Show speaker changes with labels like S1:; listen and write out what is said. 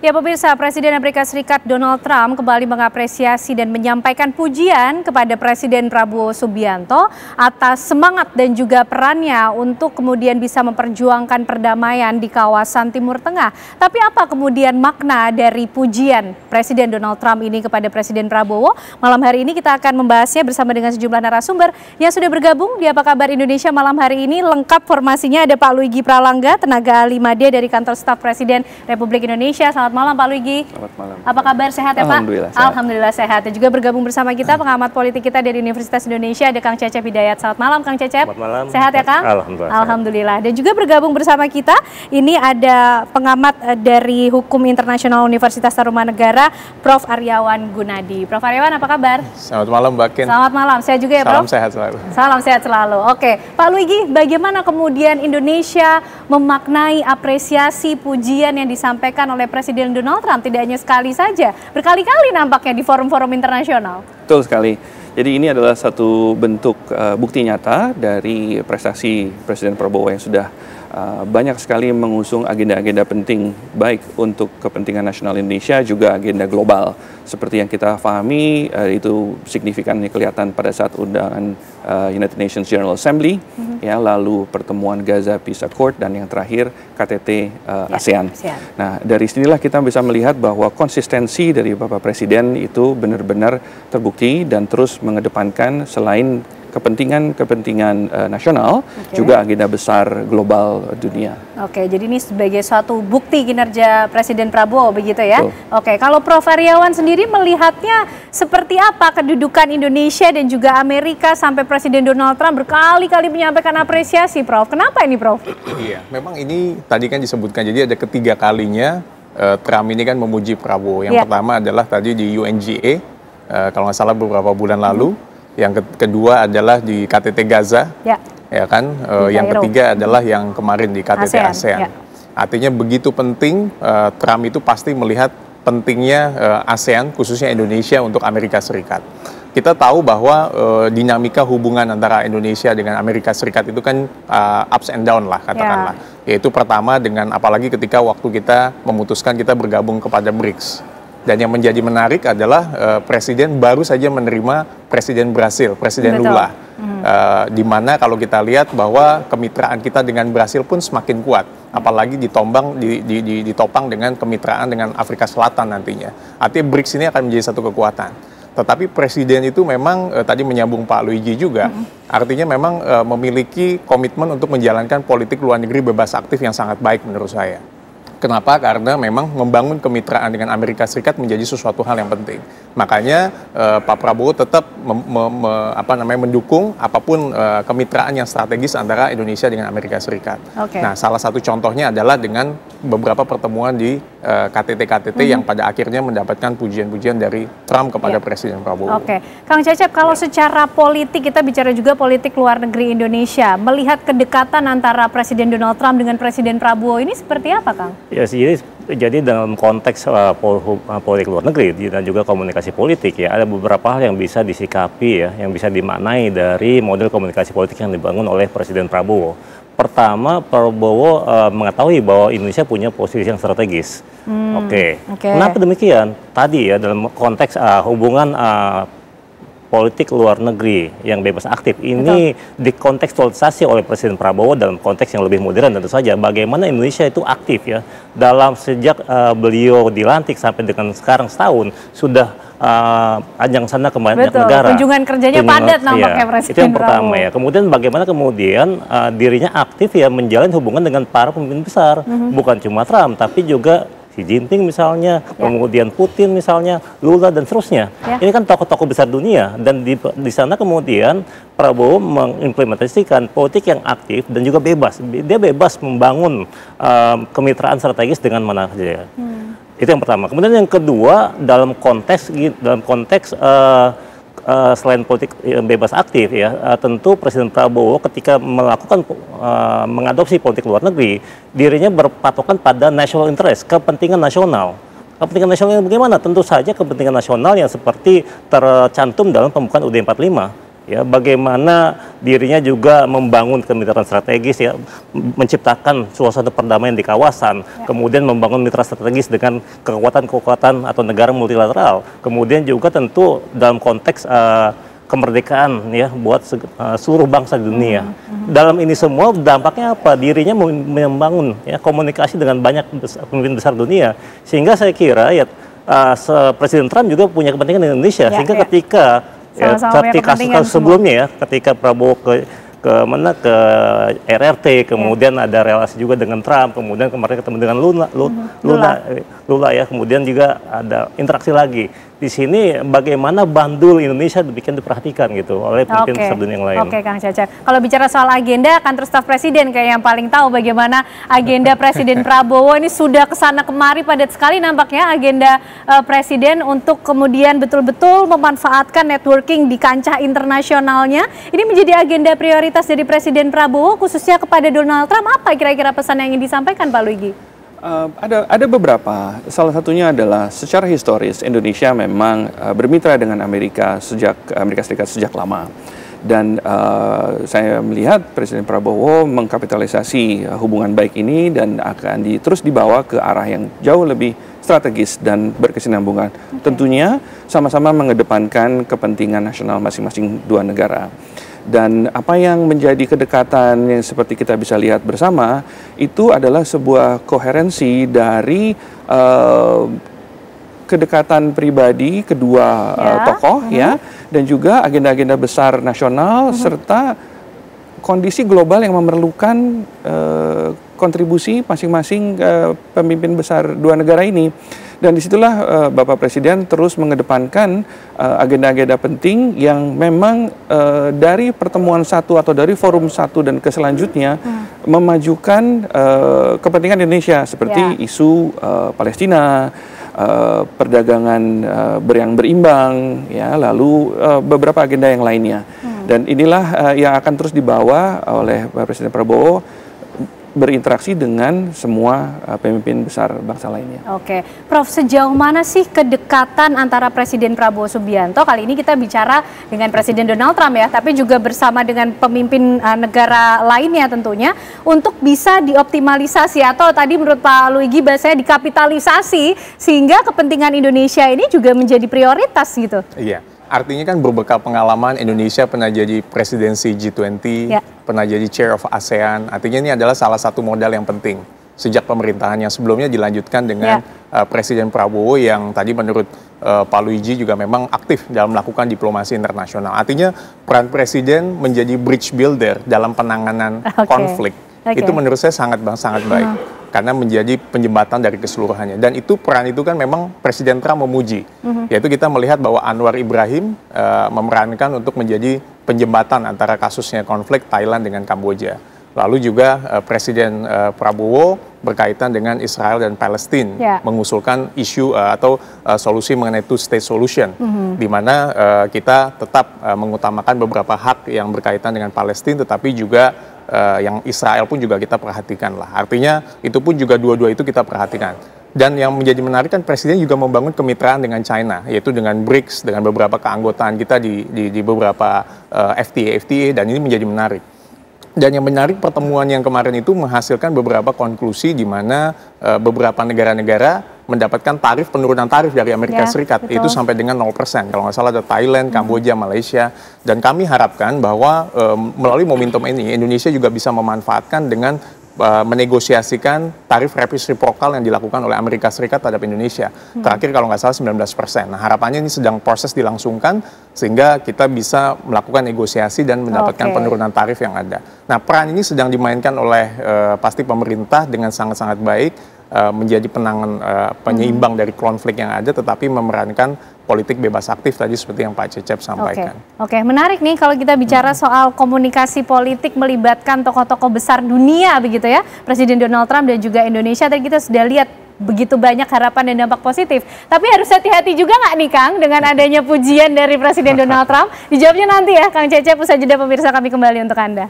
S1: Ya pemirsa, Presiden Amerika Serikat Donald Trump kembali mengapresiasi dan menyampaikan pujian kepada Presiden Prabowo Subianto atas semangat dan juga perannya untuk kemudian bisa memperjuangkan perdamaian di kawasan Timur Tengah. Tapi apa kemudian makna dari pujian Presiden Donald Trump ini kepada Presiden Prabowo? Malam hari ini kita akan membahasnya bersama dengan sejumlah narasumber yang sudah bergabung di Apa Kabar Indonesia malam hari ini. Lengkap formasinya ada Pak Luigi Pralangga, tenaga ahli media dari Kantor Staf Presiden Republik Indonesia. Selamat malam Pak Luigi.
S2: Selamat malam.
S1: Apa kabar, sehat ya Pak?
S2: Alhamdulillah sehat.
S1: Alhamdulillah sehat. Dan juga bergabung bersama kita pengamat politik kita dari Universitas Indonesia ada Kang Cecep Hidayat. Selamat malam Kang Cecep.
S2: Selamat malam.
S1: Sehat ya Kang?
S2: Alhamdulillah.
S1: Alhamdulillah. Dan juga bergabung bersama kita ini ada pengamat dari Hukum Internasional Universitas Tarumanegara Prof. Aryawan Gunadi. Prof. Aryawan apa kabar?
S3: Selamat malam Mbak Ken.
S1: Selamat malam. Sehat juga ya Prof?
S3: Salam sehat selalu.
S1: Salam sehat selalu. Oke, Pak Luigi, bagaimana kemudian Indonesia memaknai apresiasi pujian yang disampaikan oleh Presiden Donald Trump? Tidak hanya sekali saja, berkali-kali nampaknya di forum-forum internasional.
S2: Betul sekali. Jadi ini adalah satu bentuk bukti nyata dari prestasi Presiden Prabowo yang sudah banyak sekali mengusung agenda-agenda penting baik untuk kepentingan nasional Indonesia juga agenda global. Seperti yang kita pahami itu signifikannya kelihatan pada saat undangan United Nations General Assembly, ya, lalu pertemuan Gaza Peace Accord dan yang terakhir KTT ASEAN. Nah, dari sinilah kita bisa melihat bahwa konsistensi dari Bapak Presiden itu benar-benar terbukti dan terus mengedepankan selain kepentingan nasional, juga agenda besar global dunia.
S1: Oke, jadi ini sebagai suatu bukti kinerja Presiden Prabowo begitu ya.
S2: Betul.
S1: Oke, kalau Prof. Aryawan sendiri melihatnya seperti apa kedudukan Indonesia dan juga Amerika sampai Presiden Donald Trump berkali-kali menyampaikan apresiasi, Prof. Kenapa ini, Prof?
S3: Iya, memang ini tadi kan disebutkan, jadi ada ketiga kalinya Trump ini kan memuji Prabowo. Yang pertama adalah tadi di UNGA, kalau nggak salah beberapa bulan lalu. Yang kedua adalah di KTT Gaza, ya kan. Yang ketiga adalah yang kemarin di KTT ASEAN. Ya. Artinya begitu penting, Trump itu pasti melihat pentingnya ASEAN, khususnya Indonesia untuk Amerika Serikat. Kita tahu bahwa dinamika hubungan antara Indonesia dengan Amerika Serikat itu kan ups and down lah katakanlah. Yaitu pertama dengan apalagi ketika waktu kita memutuskan kita bergabung kepada BRICS. Dan yang menjadi menarik adalah Presiden baru saja menerima Presiden Brasil, Presiden Lula. Di mana kalau kita lihat bahwa kemitraan kita dengan Brasil pun semakin kuat. Apalagi ditopang dengan kemitraan dengan Afrika Selatan nantinya. Artinya BRICS ini akan menjadi satu kekuatan. Tetapi Presiden itu memang, tadi menyambung Pak Luigi juga, artinya memang memiliki komitmen untuk menjalankan politik luar negeri bebas aktif yang sangat baik menurut saya. Kenapa? Karena memang membangun kemitraan dengan Amerika Serikat menjadi sesuatu hal yang penting. Makanya Pak Prabowo tetap mendukung apapun kemitraan yang strategis antara Indonesia dengan Amerika Serikat. Nah, salah satu contohnya adalah dengan beberapa pertemuan di KTT-KTT yang pada akhirnya mendapatkan pujian-pujian dari Trump kepada Presiden Prabowo.
S1: Kang Cecep, kalau secara politik, kita bicara juga politik luar negeri Indonesia, melihat kedekatan antara Presiden Donald Trump dengan Presiden Prabowo ini seperti apa, Kang?
S4: Ya, jadi dalam konteks politik luar negeri dan juga komunikasi politik ya, ada beberapa hal yang bisa disikapi ya, yang bisa dimaknai dari model komunikasi politik yang dibangun oleh Presiden Prabowo. Pertama, Prabowo mengetahui bahwa Indonesia punya posisi yang strategis. Kenapa demikian? Tadi ya dalam konteks hubungan politik luar negeri yang bebas aktif ini dikontekstualisasi oleh Presiden Prabowo dalam konteks yang lebih modern tentu saja. Bagaimana Indonesia itu aktif ya dalam sejak beliau dilantik sampai dengan sekarang setahun sudah ajang sana ke banyak negara.
S1: Kunjungan kerjanya padat nampaknya Presiden
S4: itu yang pertama ya. Kemudian bagaimana kemudian dirinya aktif ya menjalin hubungan dengan para pemimpin besar, bukan cuma Trump tapi juga Xi Jinping misalnya, kemudian Putin misalnya, Lula dan seterusnya. Ini kan tokoh-tokoh besar dunia dan di sana kemudian Prabowo mengimplementasikan politik yang aktif dan juga bebas. Dia bebas membangun kemitraan strategis dengan mana saja. Itu yang pertama. Kemudian yang kedua dalam konteks selain politik bebas aktif ya, tentu Presiden Prabowo ketika mengadopsi politik luar negeri, dirinya berpatokan pada national interest, kepentingan nasional. Kepentingan nasional bagaimana? Tentu saja kepentingan nasional yang seperti tercantum dalam pembukaan UUD 45. ya bagaimana dirinya juga membangun kemitraan strategis, ya menciptakan suasana perdamaian di kawasan, kemudian membangun mitra strategis dengan kekuatan-kekuatan atau negara multilateral, kemudian juga tentu dalam konteks kemerdekaan ya buat seluruh bangsa di dunia. Dalam ini semua dampaknya apa? Dirinya membangun ya komunikasi dengan banyak pemimpin besar dunia, sehingga saya kira ya Presiden Trump juga punya kepentingan di Indonesia, sehingga ketika seperti kasus sebelumnya ya, ketika Prabowo ke RRT, kemudian ada relasi juga dengan Trump, kemudian kemarin ketemu dengan Lula ya, kemudian juga ada interaksi lagi. Di sini bagaimana bandul Indonesia diperhatikan gitu oleh pemimpin besar dunia yang lain.
S1: Oke, Kang Cecep. Kalau bicara soal agenda, kantor staf presiden kayak yang paling tahu bagaimana agenda Presiden Prabowo ini sudah kesana kemari padat sekali nampaknya agenda presiden untuk kemudian betul-betul memanfaatkan networking di kancah internasionalnya. Ini menjadi agenda prioritas dari Presiden Prabowo khususnya kepada Donald Trump. Apa kira-kira pesan yang ingin disampaikan, Pak Luigi?
S2: Ada beberapa. Salah satunya adalah secara historis Indonesia memang bermitra dengan Amerika Serikat sejak lama. Dan saya melihat Presiden Prabowo mengkapitalisasi hubungan baik ini dan akan terus dibawa ke arah yang jauh lebih strategis dan berkesinambungan. Tentunya sama-sama mengedepankan kepentingan nasional masing-masing dua negara. Dan apa yang menjadi kedekatan yang seperti kita bisa lihat bersama itu adalah sebuah koherensi dari kedekatan pribadi kedua tokoh ya, dan juga agenda-agenda besar nasional serta kondisi global yang memerlukan kontribusi masing-masing pemimpin besar dua negara ini. Dan disitulah Bapak Presiden terus mengedepankan agenda-agenda penting yang memang dari pertemuan satu atau dari forum satu dan ke selanjutnya memajukan kepentingan Indonesia seperti isu Palestina, perdagangan yang berimbang, ya, lalu beberapa agenda yang lainnya. Dan inilah yang akan terus dibawa oleh Presiden Prabowo berinteraksi dengan semua pemimpin besar bangsa lainnya.
S1: Oke, Prof, sejauh mana sih kedekatan antara Presiden Prabowo Subianto, kali ini kita bicara dengan Presiden Donald Trump ya, tapi juga bersama dengan pemimpin negara lainnya tentunya, untuk bisa dioptimalisasi atau tadi menurut Pak Luigi bahasanya dikapitalisasi, sehingga kepentingan Indonesia ini juga menjadi prioritas gitu.
S3: Iya. Artinya kan berbekal pengalaman Indonesia pernah jadi presidensi G20, pernah jadi chair of ASEAN. Artinya ini adalah salah satu modal yang penting sejak pemerintahan yang sebelumnya dilanjutkan dengan Presiden Prabowo yang tadi menurut Pak Luigi juga memang aktif dalam melakukan diplomasi internasional. Artinya peran Presiden menjadi bridge builder dalam penanganan konflik. Itu menurut saya sangat baik. Karena menjadi penjembatan dari keseluruhannya. Dan itu peran itu kan memang Presiden Trump memuji. Yaitu kita melihat bahwa Anwar Ibrahim memerankan untuk menjadi penjembatan antara kasusnya konflik Thailand dengan Kamboja. Lalu juga Presiden Prabowo berkaitan dengan Israel dan Palestina mengusulkan isu atau solusi mengenai two-state solution, di mana kita tetap mengutamakan beberapa hak yang berkaitan dengan Palestina, tetapi juga yang Israel pun juga kita perhatikan lah. Artinya itu pun juga dua-dua itu kita perhatikan. Dan yang menjadi menarik kan Presiden juga membangun kemitraan dengan China, yaitu dengan BRICS, dengan beberapa keanggotaan kita di beberapa FTA, dan ini menjadi menarik. Dan yang menarik pertemuan yang kemarin itu menghasilkan beberapa konklusi di mana beberapa negara-negara mendapatkan penurunan tarif dari Amerika Serikat, itu sampai dengan 0%. Kalau nggak salah ada Thailand, Kamboja, Malaysia. Dan kami harapkan bahwa melalui momentum ini Indonesia juga bisa memanfaatkan dengan menegosiasikan tarif reciprocal yang dilakukan oleh Amerika Serikat terhadap Indonesia. Terakhir kalau nggak salah 19%. Nah, harapannya ini sedang proses dilangsungkan sehingga kita bisa melakukan negosiasi dan mendapatkan penurunan tarif yang ada. Nah, peran ini sedang dimainkan oleh pasti pemerintah dengan sangat-sangat baik, menjadi penyeimbang dari konflik yang ada, tetapi memerankan politik bebas aktif tadi seperti yang Pak Cecep sampaikan.
S1: Oke, menarik nih kalau kita bicara soal komunikasi politik melibatkan tokoh-tokoh besar dunia begitu ya, Presiden Donald Trump dan juga Indonesia. Tadi kita sudah lihat begitu banyak harapan dan dampak positif. Tapi harus hati-hati juga nggak nih Kang dengan adanya pujian dari Presiden Donald Trump? Dijawabnya nanti ya Kang Cecep, usai jeda pemirsa, kami kembali untuk Anda.